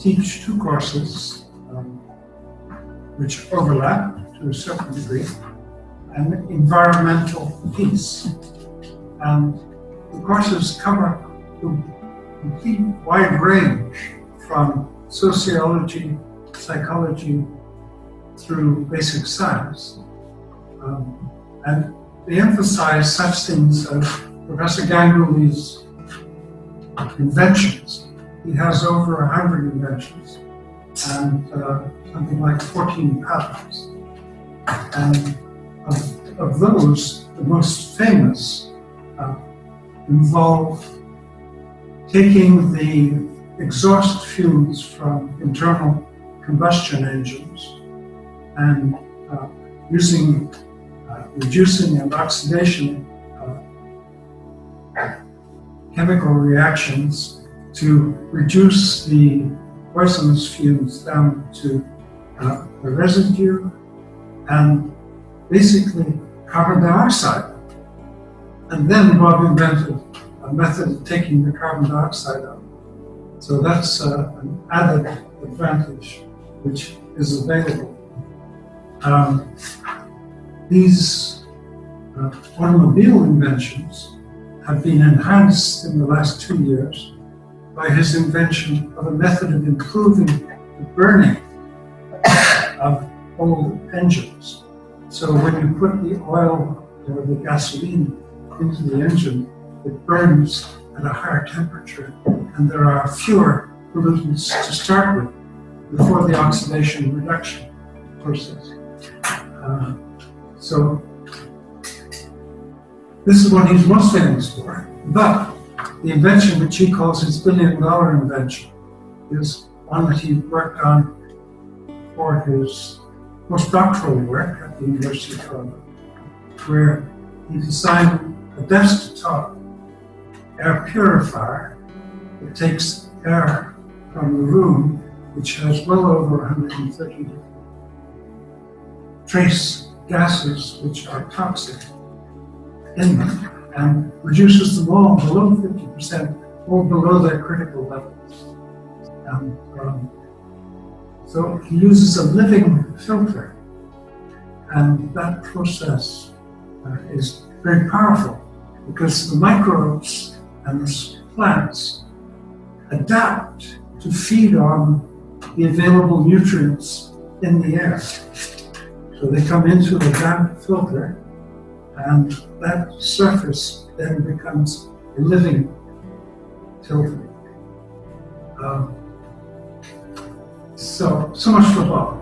teach two courses which overlap to a certain degree, and environmental peace. And the courses cover a complete wide range from sociology, psychology, through basic science. And they emphasize such things as Professor Ganguly's inventions. He has over 100 inventions and something like 14 patents. And of those, the most famous involve taking the exhaust fumes from internal combustion engines and reducing and oxidation chemical reactions to reduce the poisonous fumes down to a residue and basically carbon dioxide. And then Bob invented a method of taking the carbon dioxide out. So that's an added advantage which is available. These automobile inventions have been enhanced in the last 2 years by his invention of a method of improving the burning of old engines. So when you put the oil or the gasoline into the engine, it burns at a higher temperature, and there are fewer pollutants to start with before the oxidation reduction process. So this is what he's most famous for. But the invention which he calls his billion-dollar invention is one that he worked on for his postdoctoral work at the University of Toronto, where he designed a desktop air purifier that takes air from the room, which has well over 130 trace gases which are toxic in them, and reduces them all below 50%, or below their critical levels. So he uses a living filter, and that process is very powerful because the microbes and the plants adapt to feed on the available nutrients in the air. So they come into the damp filter, and that surface then becomes a living filter. So much for Bob.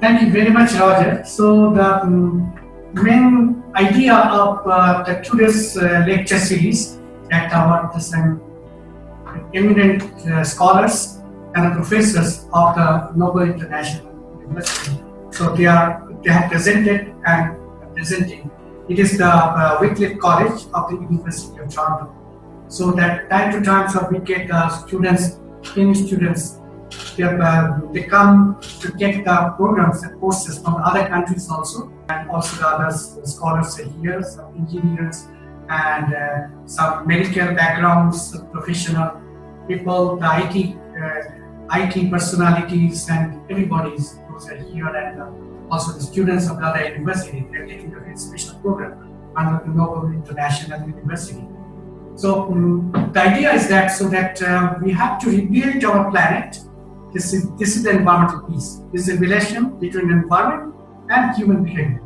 Thank you very much, Roger. So the main idea of the today's lecture series that our eminent scholars and professors of the Noble International University. So they have presented and presenting. It is the Wycliffe College of the University of Toronto. So that time to time, so we get students, they come to take the programs and courses from other countries also, and also the other scholars are here, some engineers and some medical backgrounds, professional people, the IT personalities, and everybody's those are here, and also the students of the other university. They're taking a very special program under the Noble International University. So the idea is that we have to rebuild our planet. This is the environmental piece. This is a relation between the environment and human behavior.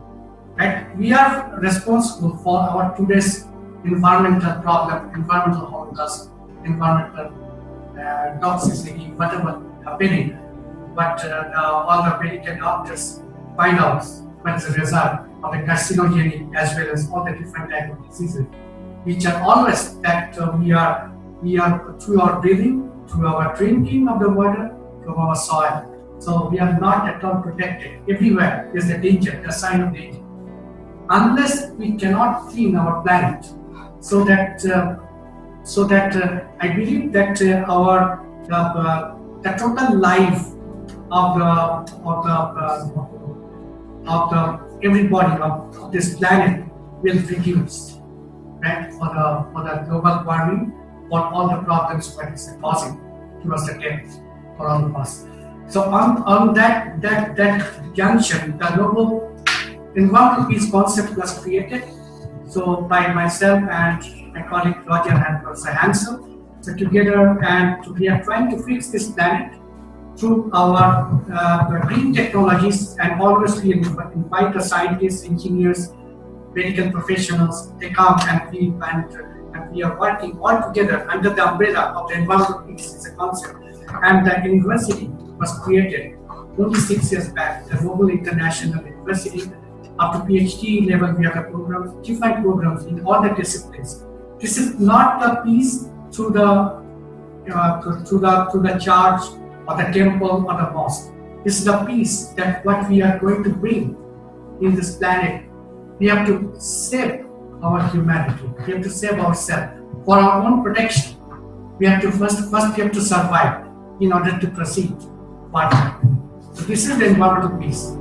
Right? We are responsible for our today's environmental problem, environmental holocaust, environmental toxicity, whatever happening. But all the medical doctors find out what is the result of the carcinogenic as well as all the different types of diseases, which are always that we are through our breathing, through our drinking of the water, from our soil. So we are not at all protected. Everywhere is the danger, the sign of danger. Unless we cannot clean our planet so that so that I believe that the total life of everybody of this planet will reduce, right? For the global warming, for all the problems that is causing to us again, for all of us. So on that junction, the global environmental peace concept was created. So by myself and my colleague Roger and Professor Hansell, so together, and we are trying to fix this planet through our green technologies, and always we invite the scientists, engineers, medical professionals. They come and we are working all together under the umbrella of the environmental peace as a concept. And the university was created only 6 years back, the Global International University. Up to PhD level, we have the programs, different programs in all the disciplines. This is not the peace through the church or the temple or the mosque. This is the peace that what we are going to bring in this planet. We have to save our humanity. We have to save ourselves for our own protection. We have to first we have to survive in order to proceed further. So this is the environmental peace.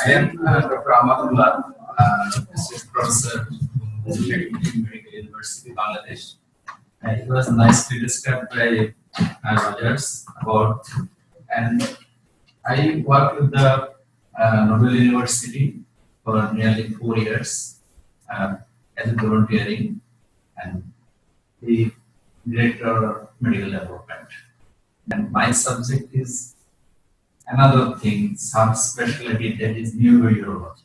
I am Dr. Aman Ullah, Associate Professor in Medical University, Bangladesh. It was nicely described by Rogers about, and I worked with the Nobel University for nearly 4 years as a volunteering and the Director of Medical Development. And my subject is another thing, some specialty, that is neurourology.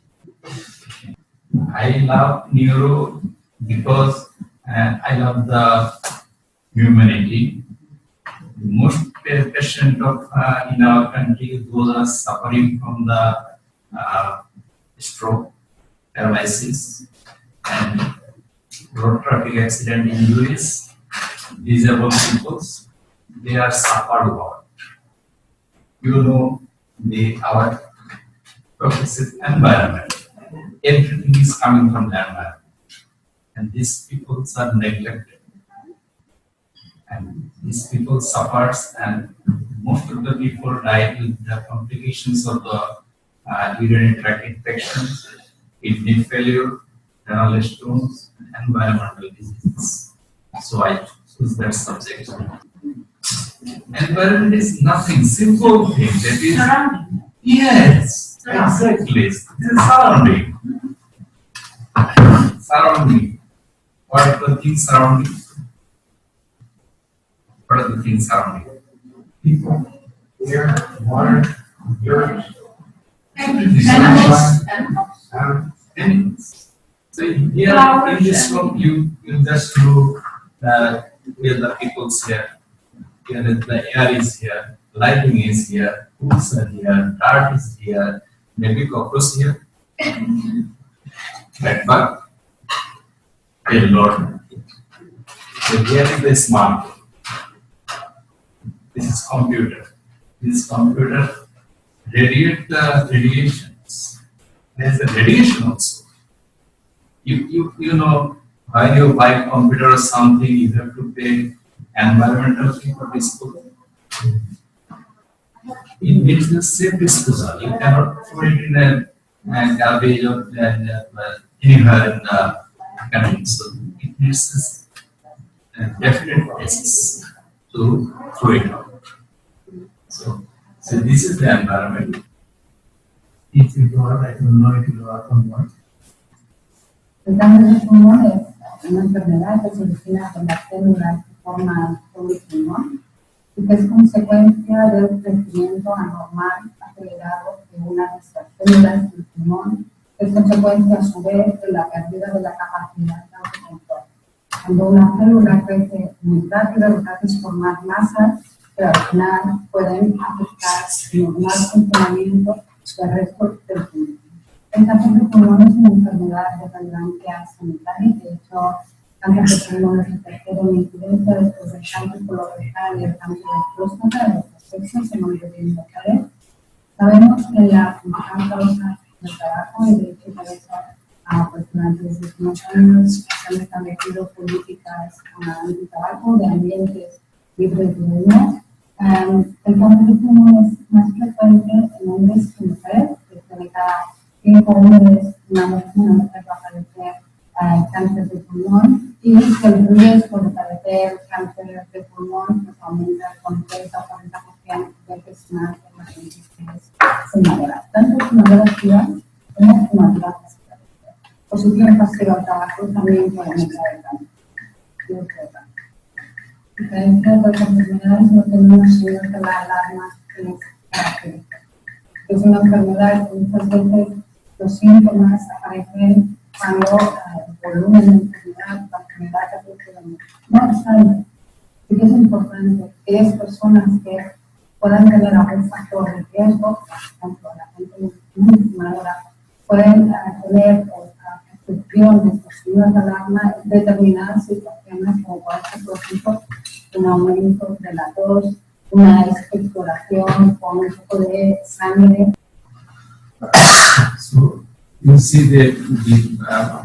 I love neuro because I love the humanity. Most patients in our country, those are suffering from the stroke, paralysis, and road traffic accident injuries, disabled people, they are suffered a lot. You know, our progressive environment, everything is coming from the environment, and these people are neglected, and these people suffers, and most of the people die with the complications of the urinary tract infections, kidney failure, renal stones, and environmental diseases. So I choose that subject. Environment is nothing, simple thing. That is surrounding. Yes, exactly. This is surrounding. Surrounding. What are the things surrounding? What are the things surrounding? People, air, water, earth, everything. Animals. So here in this room, you just look where the people's here. Here the air is here, lighting is here, foods are here, dirt is here, maybe cockroach here. Right, but a lot. So here is the smart. This is computer. This computer radiate the radiations. There is a radiation also. You know, when you buy computer or something, you have to pay environmental fee for disposal. It needs the safe disposal. You cannot throw it in a garbage or anywhere in the country. So it needs a definite places to throw it out. So this is the environment. If you go out, I don't know if you go out from what. El cáncer de pulmón es una enfermedad que se origina con las células que forman todo el pulmón y que es consecuencia de un crecimiento anormal acelerado de una de estas células del pulmón, es consecuencia a su vez de la pérdida de la capacidad de autocontrol. Cuando una célula crece muy rápido, lo que hace es formar masas que al final pueden afectar el normal funcionamiento del resto del pulmón. El cáncer de pulmón es una enfermedad de relevancia sanitaria. De hecho, cáncer de pulmón es el tercero en incidencia después del cáncer colorectal y el cáncer de próstata de los sexos en mayoría de mujeres. Sabemos que la principal causa del tabaco, y de hecho por eso pues durante los últimos años se han establecido políticas anti-tabaco de ambientes libres de humo. El cáncer de pulmón es más frecuente en hombres que mujeres. De cada 5 hombres, una mujer va a padecer cáncer de pulmón, y que el riesgo de padecer cáncer de pulmón pues, aumenta con 30 o 40% de personas en las mujeres fumadoras, tanto fumadoras activas como fumadoras pasivas. Posición pasiva al tabaco también puede aumentar el cáncer. Diferencia de otras enfermedades, no tenemos sino que la alarma que es característica. Es una enfermedad que muchas veces los síntomas aparecen cuando el volumen de enfermedad, la enfermedad que no obstante, sí que es importante que las personas que puedan tener algún factor de riesgo, por ejemplo, la gente muy fumadora, pueden tener excepción de estos signos de alarma en determinadas situaciones, como puede ser, por ejemplo, un aumento de la tos, una expectoración con un poco de sangre. So you see the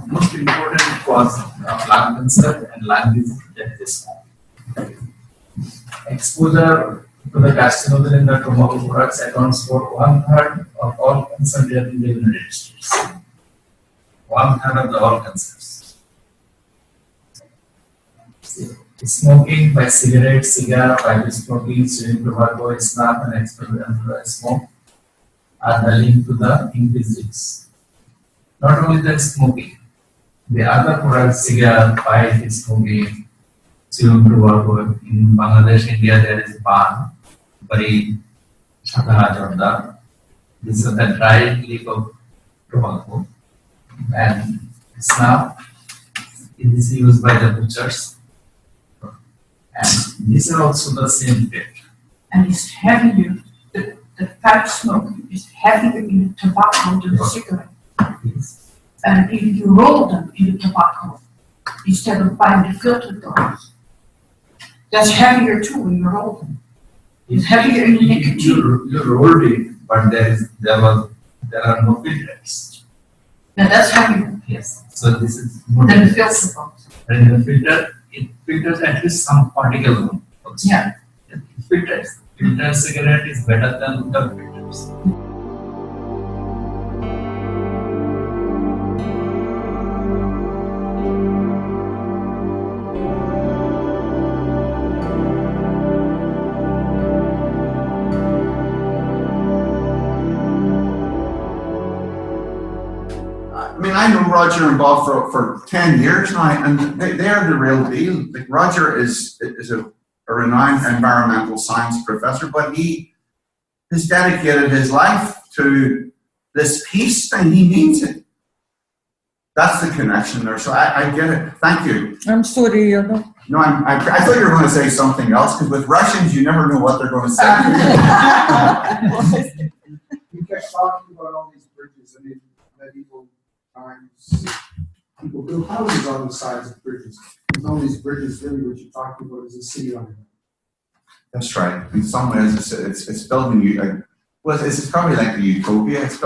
most important cause of lung cancer and lung disease, that is exposure to the carcinogen in the tobacco products accounts for 1/3 of all cancer deaths in the United States. 1/3 of all cancers. Smoking by cigarette, cigar, pipe smoking, chewing tobacco, snuff, and exposure to smoke are the link to the increased risk. Not only that smoking, the other products, cigar, pipe smoking, chewing tobacco. In Bangladesh, India, there is pan, bari, chata, jorda. This is the dry leaf of tobacco. And snuff is used by the butchers. And these are also the same bit. And it's heavier. The fat smoking is heavier in the tobacco than the cigarette. Yes. And if you roll them in the tobacco, instead of buying the filtered ones, that's heavier too when you roll them. It's heavier in the nicotine. You rolled it, but there are no filters. Now that's heavier Yes. So this is more than the filtered ones. And the filter, it filters at least some particle. Yeah. It filters. Filter cigarette is better than the filters. I mean, I know Roger and Bob for 10 years now, and they are the real deal. Like Roger is a renowned environmental science professor, but he has dedicated his life to this peace thing. He means it. That's the connection there. So I get it. Thank you. I'm sorry, you know. No, I thought you were going to say something else, because with Russians, you never know what they're going to say. You kept talking about all these bridges, and in medieval times, people built houses on the sides of bridges. And all these bridges, really, what you're talking about is a city on it. That's right. In some ways, it's building you. Well, it's probably like the utopia. It's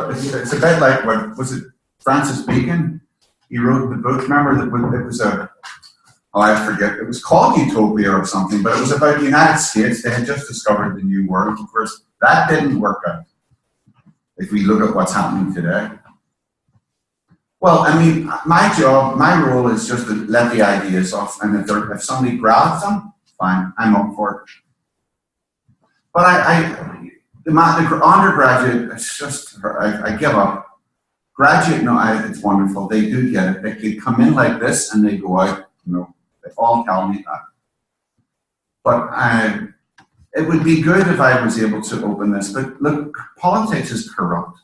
a bit like what was it? Francis Bacon. He wrote the book. Remember that it was I forget. It was called Utopia or something, but it was about the United States. They had just discovered the New World. Of course, that didn't work out. If we look at what's happening today. Well, I mean, my role is just to let the ideas off, and if somebody grabs them, fine, I'm up for it. But the undergraduate, it's just, I give up. Graduate, no, it's wonderful. They do get it. They could come in like this and they go out, they all tell me that. But it would be good if I was able to open this. But look, politics is corrupt.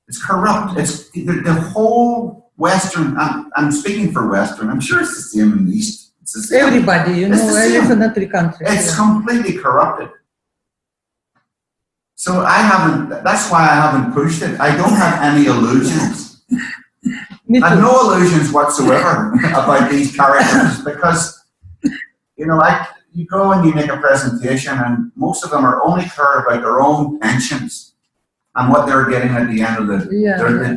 It's corrupt. It's the whole Western, I'm speaking for Western, I'm sure it's the same in the East. It's the same. Everybody, I live in every country. It's completely corrupted. So I haven't, that's why I haven't pushed it. I don't have any illusions. I have no illusions whatsoever about these characters because, you know, you go and you make a presentation and most of them are only care about their own pensions and what they're getting at the end of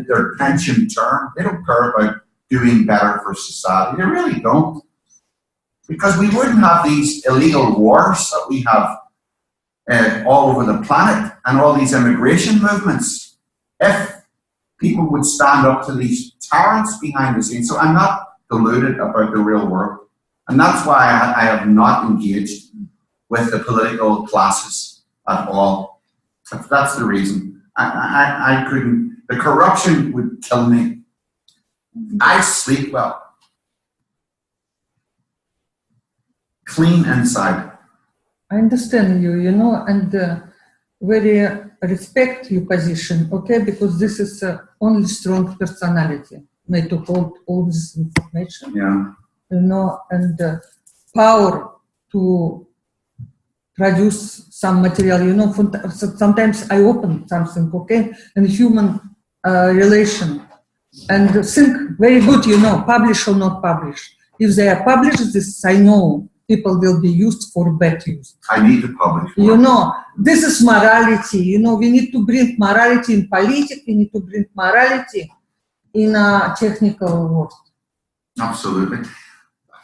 their pension term. They don't care about doing better for society. They really don't. Because we wouldn't have these illegal wars that we have all over the planet and all these immigration movements if people would stand up to these tyrants behind the scenes. So I'm not deluded about the real world. And that's why I have not engaged with the political classes at all. That's the reason. I couldn't, the corruption would kill me. I sleep well. Clean inside. I understand you, you know, and very respect your position, okay, because this is only strong personality, made to hold all this information, you know, and power to produce some material, you know, sometimes I open something, okay, and human relation, and think very good, you know, publish or not publish. If they are published, this I know. People will be used for bad use. I need to publish more. You know, this is morality. You know, we need to bring morality in politics. We need to bring morality in a technical world. Absolutely.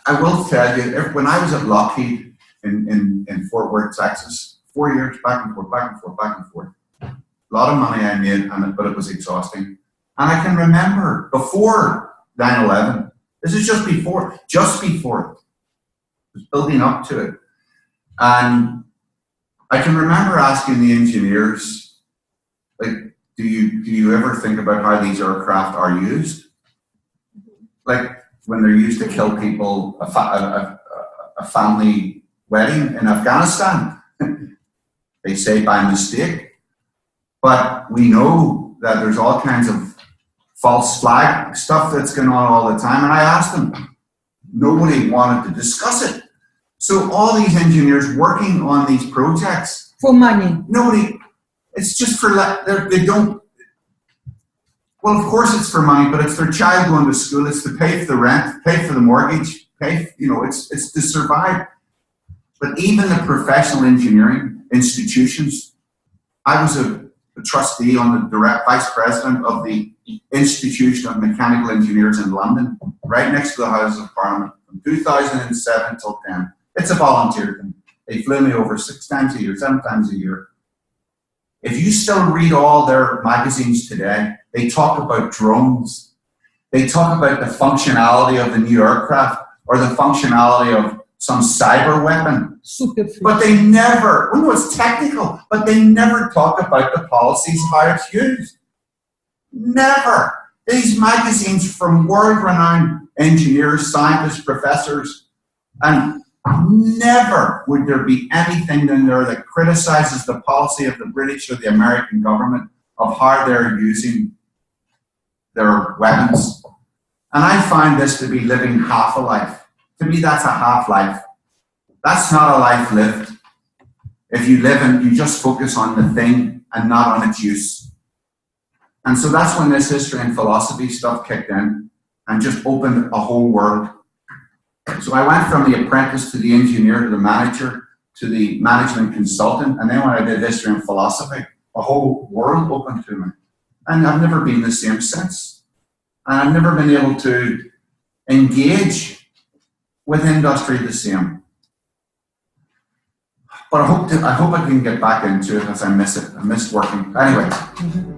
I will tell you, when I was at Lockheed in Fort Worth, Texas, 4 years back and forth, back and forth, back and forth. A lot of money I made, but it was exhausting. And I can remember before 9/11. This is just before it. Was building up to it. And I can remember asking the engineers, like, do you ever think about how these aircraft are used? Like when they're used to kill people, a family wedding in Afghanistan, they say by mistake. But we know that there's all kinds of false flag stuff that's going on all the time. And I asked them, nobody wanted to discuss it. So all these engineers working on these projects. For money. Nobody, it's just for, they don't, well, of course it's for money, but it's their child going to school, it's to pay for the rent, pay for the mortgage, you know, it's to survive. But even the professional engineering institutions, I was a trustee on the direct vice president of the Institution of Mechanical Engineers in London, right next to the Houses of Parliament, from 2007 till 10. It's a volunteer thing. They flew me over 6 times a year, 7 times a year. If you still read all their magazines today, they talk about drones. They talk about the functionality of the new aircraft or the functionality of some cyber weapon. But they never, well, no, it's technical, but they never talk about the policies, how it's used. Never. These magazines from world-renowned engineers, scientists, professors, and never would there be anything in there that criticizes the policy of the British or the American government of how they're using their weapons. And I find this to be living half a life. To me, that's a half life. That's not a life lived. If you live and you just focus on the thing and not on its use. And so that's when this history and philosophy stuff kicked in and just opened a whole world. So I went from the apprentice to the engineer to the manager to the management consultant. And then when I did history and philosophy, a whole world opened to me. And I've never been the same since. And I've never been able to engage with industry the same. But I hope I can get back into it as I miss it. I miss working. Anyway.